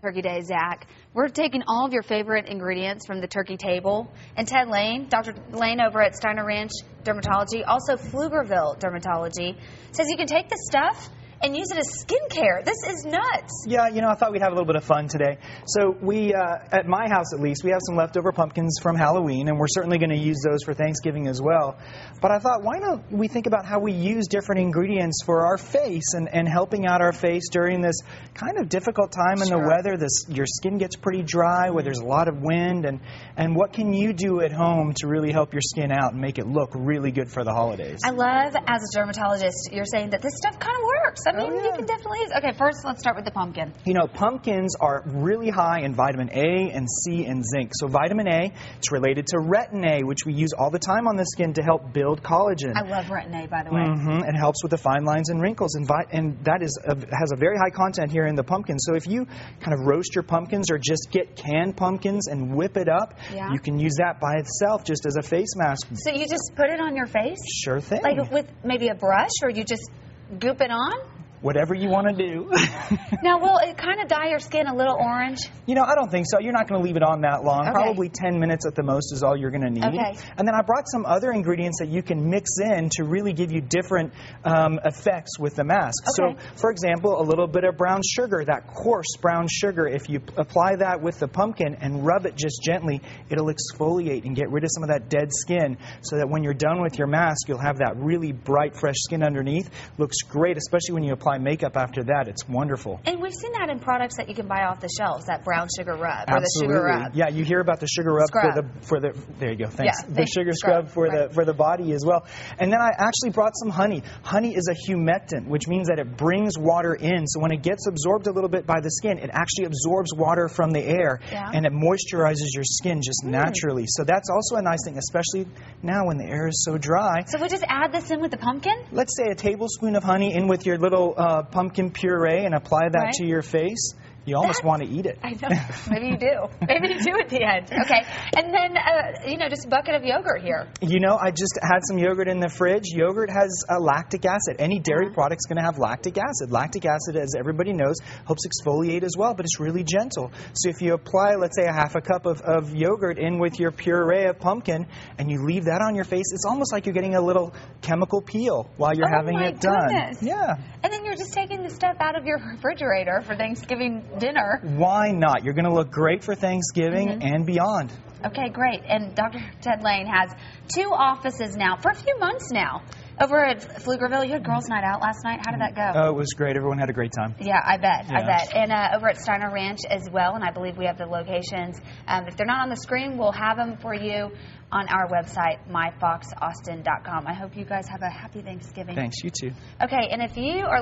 Turkey Day, Zach. We're taking all of your favorite ingredients from the turkey table. And Ted Lane, Dr. Lane over at Steiner Ranch Dermatology, also Pflugerville Dermatology, says you can take this stuff and use it as skincare. This is nuts. Yeah, you know, I thought we'd have a little bit of fun today. So we, at my house at least, we have some leftover pumpkins from Halloween, and we're certainly going to use those for Thanksgiving as well. But I thought, why don't we think about how we use different ingredients for our face and helping out our face during this kind of difficult time in the weather. Your skin gets pretty dry where there's a lot of wind, and what can you do at home to really help your skin out and make it look really good for the holidays? I love, as a dermatologist, you're saying that this stuff kind of works. I mean, you can definitely use. Okay, first let's start with the pumpkin. You know, pumpkins are really high in vitamin A and C and zinc. So vitamin A, it's related to retin A, which we use all the time on the skin to help build collagen. I love retin A, by the way. It helps with the fine lines and wrinkles, and that has a very high content here in the pumpkin. So if you kind of roast your pumpkins or just get canned pumpkins and whip it up, you can use that by itself just as a face mask. So you just put it on your face? Sure thing. Like with maybe a brush, or you just goop it on? Whatever you want to do. Now, will it kind of dye your skin a little orange? You know, I don't think so. You're not going to leave it on that long. Probably 10 minutes at the most is all you're going to need. And then I brought some other ingredients that you can mix in to really give you different effects with the mask. So, for example, a little bit of brown sugar, that coarse brown sugar, if you apply that with the pumpkin and rub it just gently, it'll exfoliate and get rid of some of that dead skin so that when you're done with your mask, you'll have that really bright, fresh skin underneath. Looks great, especially when you apply makeup after that. It's wonderful. And we've seen that in products that you can buy off the shelves, that brown sugar rub or Absolutely. the sugar rub. Yeah, you hear about the sugar rub for the there you go. Thanks. Yeah, the sugar scrub for the body as well. And then I actually brought some honey. Honey is a humectant, which means that it brings water in. So when it gets absorbed a little bit by the skin, it actually absorbs water from the air and it moisturizes your skin just naturally. So that's also a nice thing, especially now when the air is so dry. So we just add this in with the pumpkin? Let's say a tablespoon of honey in with your little pumpkin puree and apply that to your face. You almost want to eat it. I know. Maybe you do. Maybe you do at the end. Okay. And then, you know, just a bucket of yogurt here. You know, I just had some yogurt in the fridge. Yogurt has lactic acid. Any dairy product's going to have lactic acid. Lactic acid, as everybody knows, helps exfoliate as well, but it's really gentle. So if you apply, let's say, a half a cup of yogurt in with your puree of pumpkin and you leave that on your face, it's almost like you're getting a little chemical peel while you're having it done. Yeah. And then you're just taking the stuff out of your refrigerator for Thanksgiving dinner. Why not? You're going to look great for Thanksgiving and beyond. Okay, great. And Dr. Ted Lane has 2 offices now for a few months now. Over at Pflugerville, you had Girls' Night Out last night. How did that go? Oh, it was great. Everyone had a great time. Yeah, I bet. I bet. And over at Steiner Ranch as well, and I believe we have the locations. If they're not on the screen, we'll have them for you on our website, myfoxaustin.com. I hope you guys have a happy Thanksgiving. Thanks. You too. Okay, and if you are